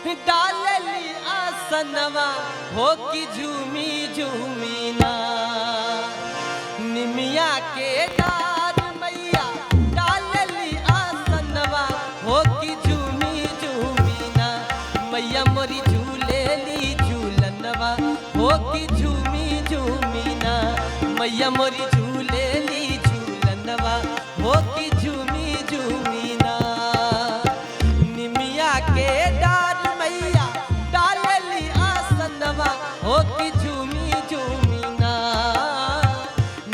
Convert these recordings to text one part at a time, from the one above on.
डालली आसनवा हो कि झूमी झूमी ना निमिया के डार मैया डालली आसनवा हो कि झूमी झूमी ना मैया मोरी झूलेली झूलनवा हो कि झूमी झूमी ना मैया मोरी झूलेली झूलनवा हो कि झूमी झूमी ना निमिया के डार मैया डालली आसनवा हो कि झूमी झूमी ना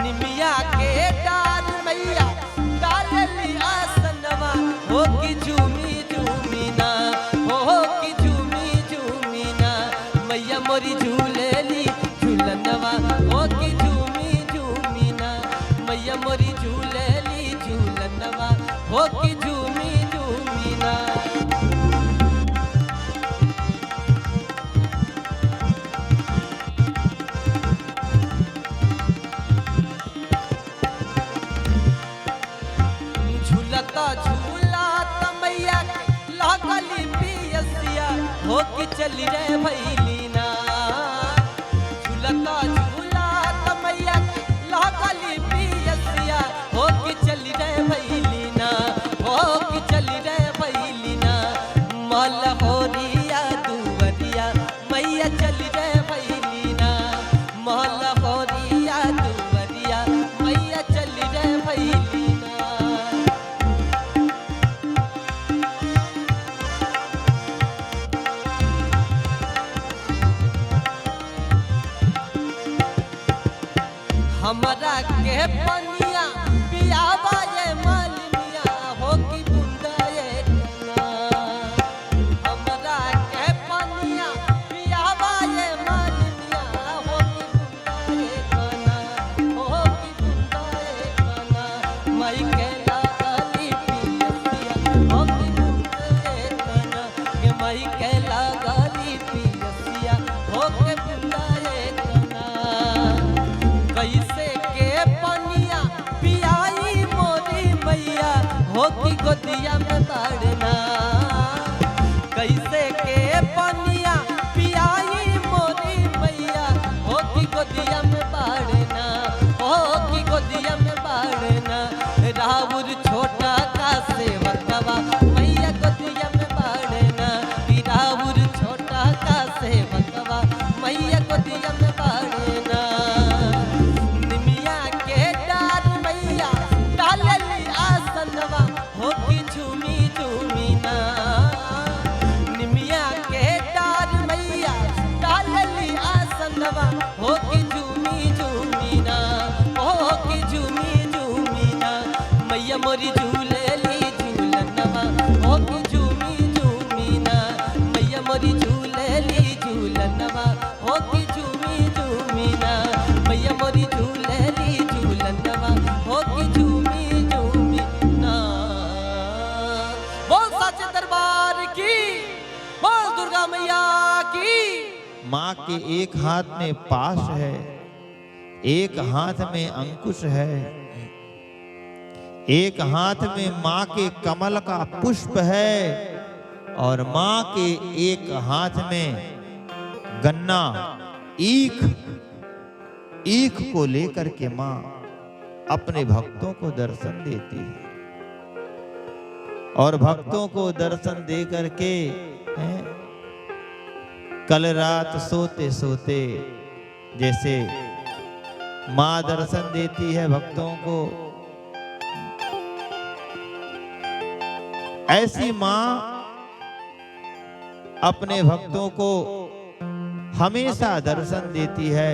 निमिया के डार मैया डालली आसनवा हो कि झूमी झूमी ना हो कि झूमी झूमी ना मैया मोरी झूलेली झूलनवा हो कि झूमी झूमी ना मैया मोरी झूलेली झूलनवा हो कि झूमी झूमी ना झूलता झूलता मैया लागली पियसिया हो कि चली रे भैलीना झूलता झूलता मैया लागली पियसिया हो कि चली रे भैलीना हो कि चली रे भैलीना मल होरिया दुवरिया मैया चली रे भैलीना मल होरिया दुवरिया मैया चली रे भैलीना हमरा के पनिया पियावा ये मालिनिया हो कि बूंदा ये कना हमरा के पनिया पियावा ये मालिनिया हो कि बूंदा ये कना हो कि बूंदा ये कना मई के लागली पियसिया हो कि बूंदा ये कना के मई के लागली पियसिया हो कि बूंदा ये कना कैसे के पनिया पियाई मोरी मैया हो कि गोदिया में बाड़ना कैसे के पनिया पियाई मोरी मैया हो कि गोदिया में बाड़ना हो कि गोदिया में बाड़ना राउर छोटा का सेवकवा मैया गोदिया में बाड़ना राउर छोटा का सेवकवा मैया गोदिया में बाड़ना निमिया के डार मैया डालली आसनवा हो कि झूमी झूमी ना निमिया के डार मैया डालली आसनवा हो कि झूमी झूमी ना हो कि झूमी झूमी ना मैया मोरी झूलेली झूलनवा हो कि झूमी झूमी ना मैया मोरी झूलेली झूलनवा हो कि झूमी झूमी ना मैया मोरी झूलेली झूलनवा हो कि झूमी झूमी ना बोल साचे दरबार की बोल दुर्गा मैया की माँ के एक हाथ में पाश है, एक हाथ में अंकुश है, एक हाथ में माँ के कमल का पुष्प है और माँ के एक हाथ में गन्ना ईख ईख को लेकर के माँ अपने भक्तों को दर्शन देती है और भक्तों को दर्शन दे करके कल रात सोते सोते जैसे माँ दर्शन देती है भक्तों को, ऐसी माँ अपने भक्तों को हमेशा दर्शन देती है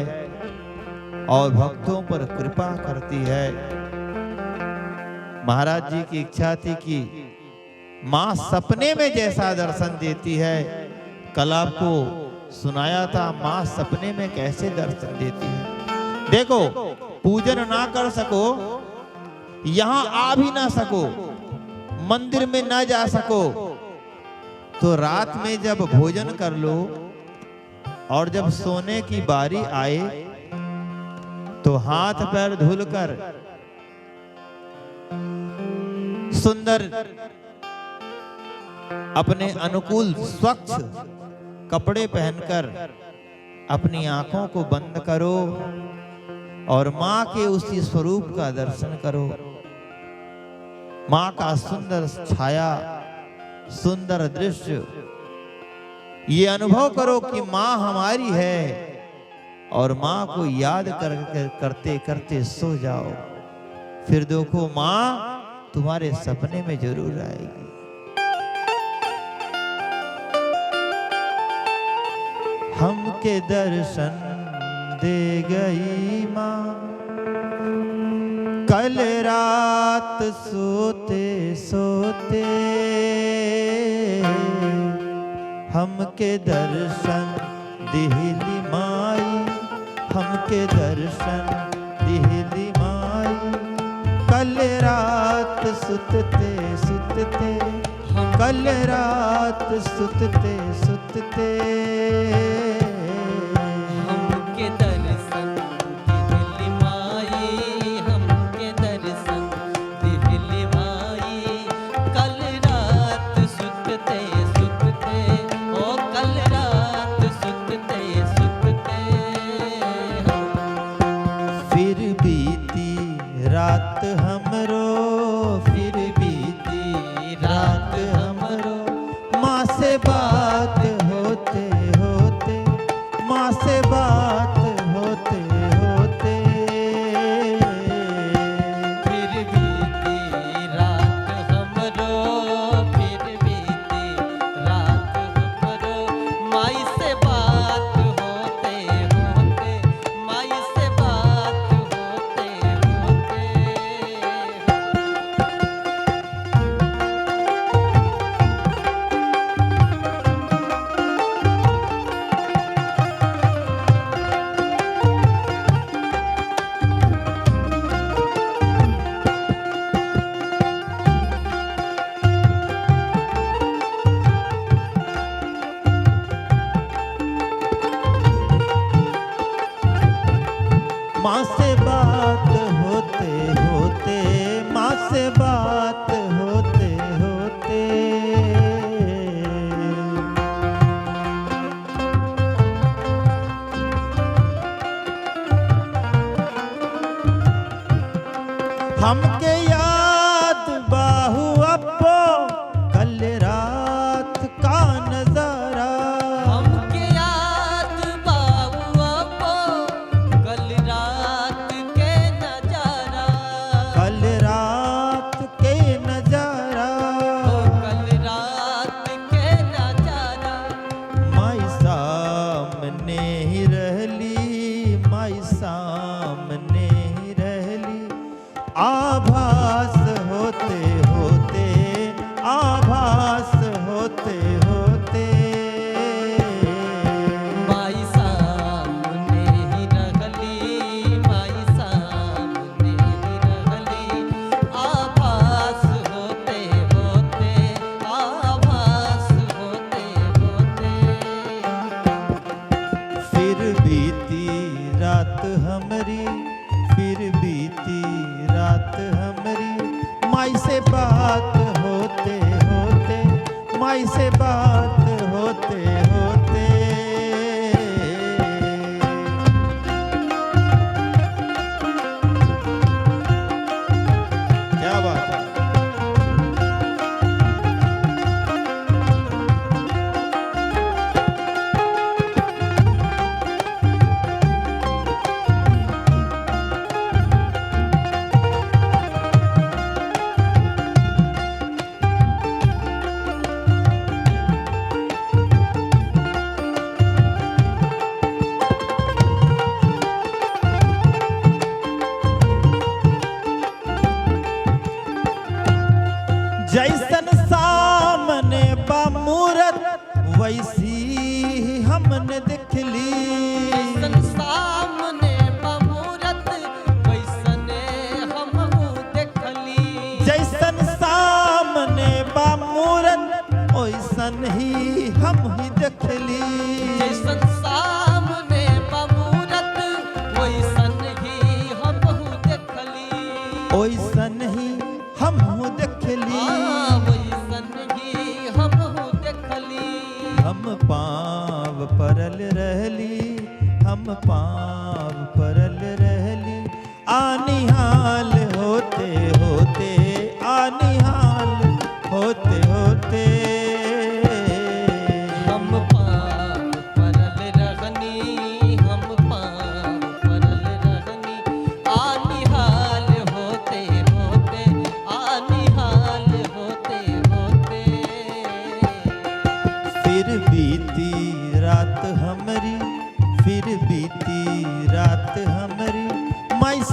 और भक्तों पर कृपा करती है। महाराज जी की इच्छा थी कि माँ सपने में जैसा दर्शन देती है, कल आपको सुनाया था माँ सपने में कैसे दर्शन देती है। देखो, पूजन ना कर सको, यहां आ भी ना सको, मंदिर में ना जा सको, तो रात में जब भोजन कर लो और जब सोने की बारी आए तो हाथ पैर धुलकर सुंदर अपने अनुकूल स्वच्छ कपड़े पहनकर अपनी आंखों को बंद करो और मां के उसी स्वरूप का दर्शन करो। मां का सुंदर छाया, सुंदर दृश्य, ये अनुभव करो कि मां हमारी है और मां को याद करते करते सो जाओ। फिर देखो मां तुम्हारे सपने में जरूर आएगी। हमके दर्शन दे गई मां कल रात सोते सोते, हमके दर्शन दिहली माई, हमके दर्शन दिहली माई कल रात सुतते सुतते, कल रात सुतते सुतते। हमके दर्शन दिहली माई, हमके दर्शन दिहली माई कल रात सुतते सुतते, ओ कल रात सुतते सुतते। फिर बीती रात हमरो, फिर बीती रात हमरो माँ से बात होते होते, माँ से बात होते होते। फिर बीती रात हमरो, फिर बीती रात हमरो माई से बात होते होते, माई से बात होते होते। माँ से बात होते होते, माँ से बात होते होते। हमके याद बाहु अप्पो कल रात का नजारा, हमके याद बाबुआ को कल रात के नजारा, कल रात के नजारा। ओ कल रात के नजारा। माई सामने ही रहली, माई सामने ही रहली आभास होते होते, आभास होते होते। माई सामने ही रहली, माई सामने ही रहली आभास होते होते, आभास होते होते। फिर बीती रात हमरी, फिर बीती रात हमरी माई से बात होते होते, माई से बात होते होते। क्या बात है। जैसन सामने बा मूरत वैसी हमने दिखली, जैसन सामने बमूरत वैसने हमहू देखली, जैसन सामने बा मूरत वैसन ही हम ही देखली। जैसन सामने बमूरत वैसन ही हमहू देखली, ओइसन ही हम देखली। वैसन ही हम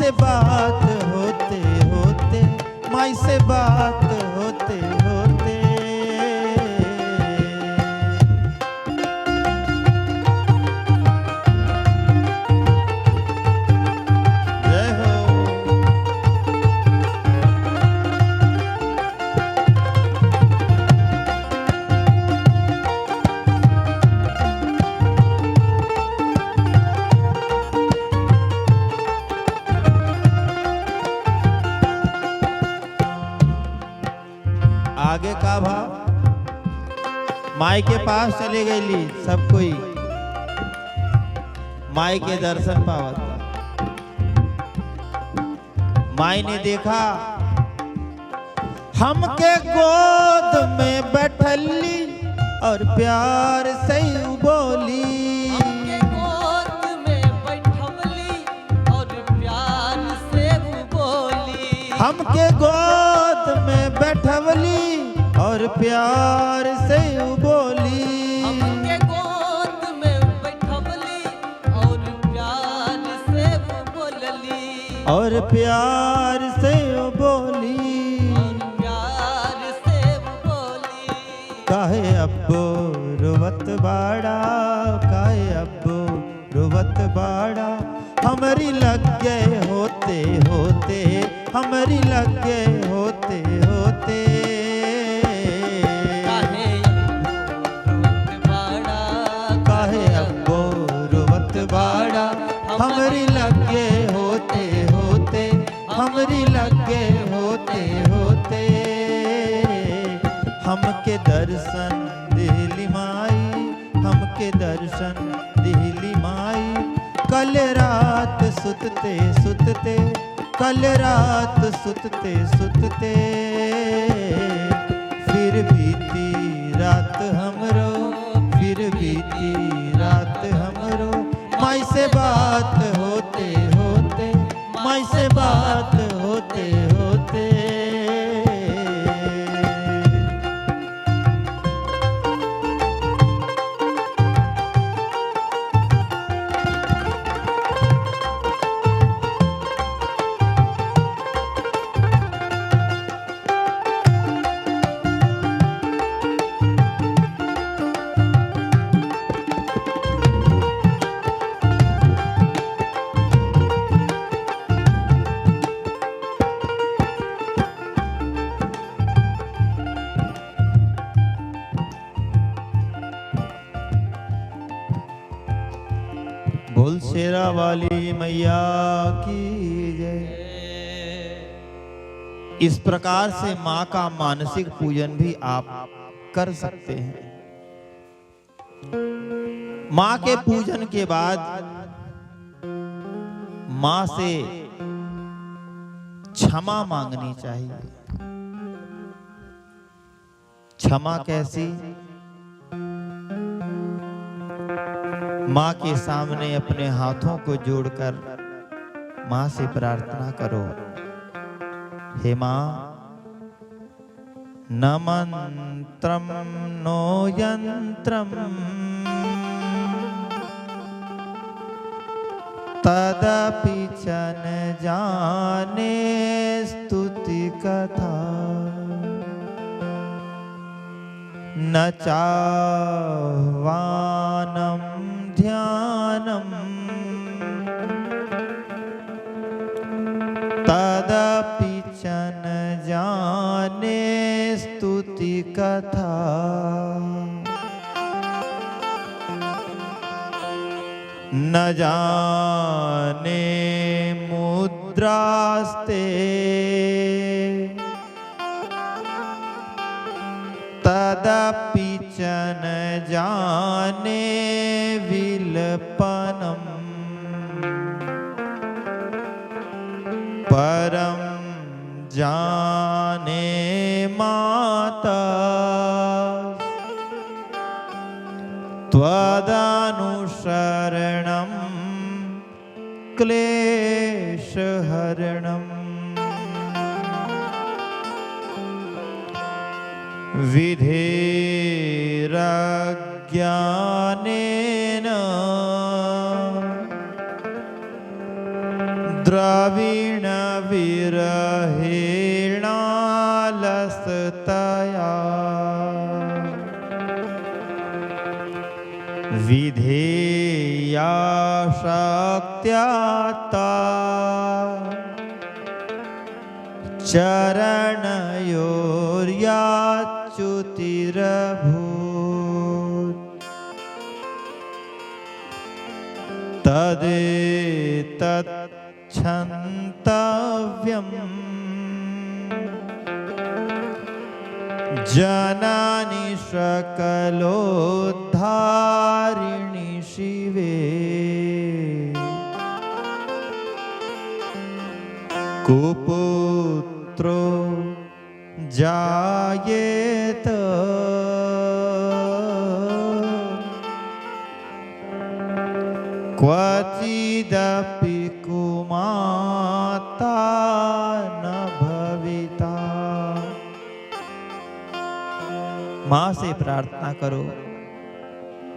से बात होते होते, माई से बात होते होते। जय हो। आगे का भाव, माई के पास चले गईली सब कोई, माई के दर्शन पावत। माई ने देखा हमके गोद में बैठली और प्यार से बोली। हमके गोद में बैठवली और प्यार से बोली। हमके गोद में बैठवली और प्यार से बोली। हमके गोद में बैठवली और प्यार से बोलली। और प्यार से बोली। और प्यार से बोली। काहे अब्बो रुवत बाड़ा, काहे अब्बो रुवत बाड़ा, हमरी लग गए होते होते, हमरी लग गए होते होते। काहे अब्बो रुवत बाड़ा, हमरी लग गए होते होते, हमरी लग गए होते होते। हमके दर्शन दिली माई, हमके दर्शन दिली माई। कल रात सुतते सुतते, कल रात सुतते सुतते, फिर बीती रात हमरो, फिर बीती रात हमरो। माई से बात होते होते, माई से बात होते होते। बोल शेरा वाली मैया की जय। इस प्रकार से माँ का मानसिक पूजन भी आप कर सकते हैं। माँ के पूजन के बाद माँ से क्षमा मांगनी चाहिए। क्षमा कैसी? माँ के सामने अपने हाथों को जोड़कर माँ से प्रार्थना करो, हे माँ, न मंत्रम नो यंत्रम तदपि च न जाने स्तुति कथा, न चाह्वानं ध्यानम् तदपि च न जाने स्तुति कथा। न जाने मुद्रास्ते तदपि च न जाने विलपनम् परम जाने माता त्वदनुसरणं क्लेशहरणम् विधेरज्ञानेन द्रविणमपावृतम् विधेया शक्त्याता चरणयोर्याच्युतिरभूत् तदेतच्छन्तव्यम् जननी सकलोद्धारिणि शिवे कुपुत्रो जायेत क्वचिदपि कुमाता न भविता। माँ से प्रार्थना करो,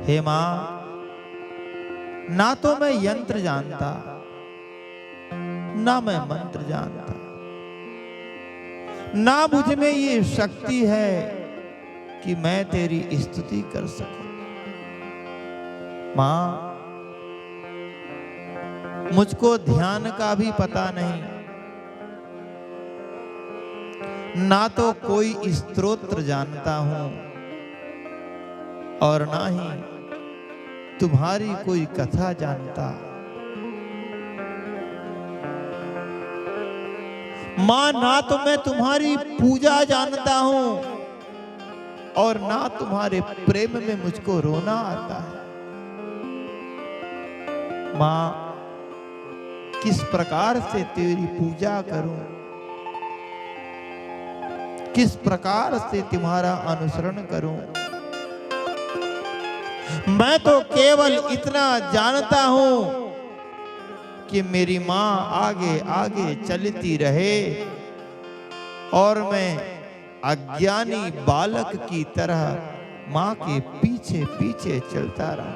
हे माँ, ना तो मैं यंत्र जानता, ना मैं मंत्र जानता, ना मुझ में ये शक्ति है कि मैं तेरी स्तुति कर सकूं। माँ, मुझको ध्यान का भी पता नहीं, ना तो कोई स्तोत्र जानता हूं और ना ही तुम्हारी कोई कथा जानता। मां, ना तो मैं तुम्हारी पूजा जानता हूं और ना तुम्हारे प्रेम में मुझको रोना आता है। मां, किस प्रकार से तेरी पूजा करूं, किस प्रकार से तुम्हारा अनुसरण करूं। मैं तो केवल इतना जानता हूं कि मेरी मां आगे आगे चलती रहे और मैं अज्ञानी बालक की तरह मां के पीछे पीछे चलता रहा।